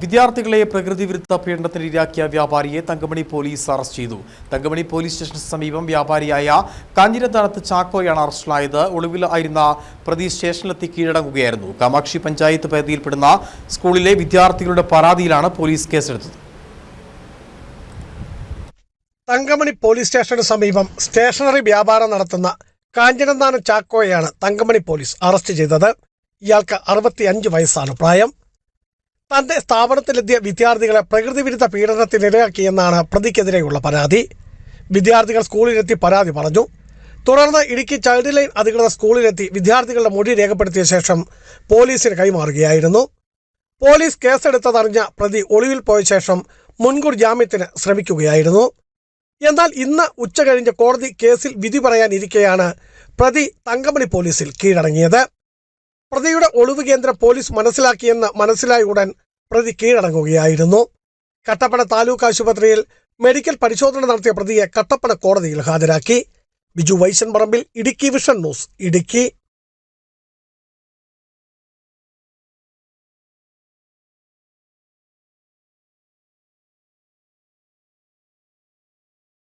വിദ്യാർത്ഥികളെ പ്രകൃതിവിരുദ്ധ പീഡനത്തിന് ഇരയാക്കിയ വ്യാപാരിയെ Thankamani police arrest ചെയ്തു. തങ്കമണി പോലീസ് സ്റ്റേഷന് സമീപം വ്യാപാരിയായ കാഞ്ഞിരത്താനത്ത് ചാക്കോയാണ് അറസ്റ്റിലായത്. ഒളിവിലായിരുന്ന പ്രതി സ്റ്റേഷനിലെത്തി കീഴടങ്ങുകയായിരുന്നു. കാമാക്ഷി പഞ്ചായത്ത് പരിധിയിൽപ്പെടുന്ന സ്കൂളിലെ വിദ്യാർത്ഥികളുടെ പരാതിയിലാണ് പോലീസ് കേസെടുത്തത്. തങ്കമണി പോലീസ് സ്റ്റേഷന് സമീപം സ്റ്റേഷനറി വ്യാപാരം നടത്തുന്ന കാഞ്ഞിരത്താനം ചാക്കോയെയാണ് തങ്കമണി പോലീസ് അറസ്റ്റ് ചെയ്തത്. ഇയാൾക്ക് 65 വയസ്സാണ് പ്രായം. തന്റെ സ്ഥാപനത്തിലെത്തിയ വിദ്യാർത്ഥികളെ പ്രകൃതിവിരുദ്ധ പീഡനത്തിനിരയാക്കിയെന്നാണ് പ്രതിക്കെതിരെയുള്ള പരാതി. വിദ്യാർത്ഥികൾ സ്കൂളിലെത്തി പരാതി പറഞ്ഞു. തുടർന്ന് ഇടുക്കി ചൈൽഡ് ലൈൻ അധികൃതർ സ്കൂളിലെത്തി വിദ്യാർത്ഥികളുടെ മൊഴി രേഖപ്പെടുത്തിയ ശേഷം പോലീസിന് കൈമാറുകയായിരുന്നു. പോലീസ് കേസെടുത്തതറിഞ്ഞ പ്രതി ഒളിവിൽ പോയ ശേഷം മുൻകൂർ ജാമ്യത്തിന് ശ്രമിക്കുകയായിരുന്നു. എന്നാൽ ഇന്ന് ഉച്ചകഴിഞ്ഞ് കോടതി കേസിൽ വിധി പറയാനിരിക്കെയാണ് പ്രതി തങ്കമണി പോലീസിൽ കീഴടങ്ങിയത്. പ്രതിയുടെ ഒളിവ് കേന്ദ്രം പോലീസ് മനസ്സിലാക്കിയെന്ന് മനസ്സിലായ ഉടൻ പ്രതി കീഴടങ്ങുകയായിരുന്നു. കട്ടപ്പന താലൂക്ക് ആശുപത്രിയിൽ മെഡിക്കൽ പരിശോധന നടത്തിയ പ്രതിയെ കട്ടപ്പന കോടതിയിൽ ഹാജരാക്കി. ബിജു വൈശൻ പറമ്പിൽ, ഇടുക്കി വിഷൻ ന്യൂസ്, ഇടുക്കി.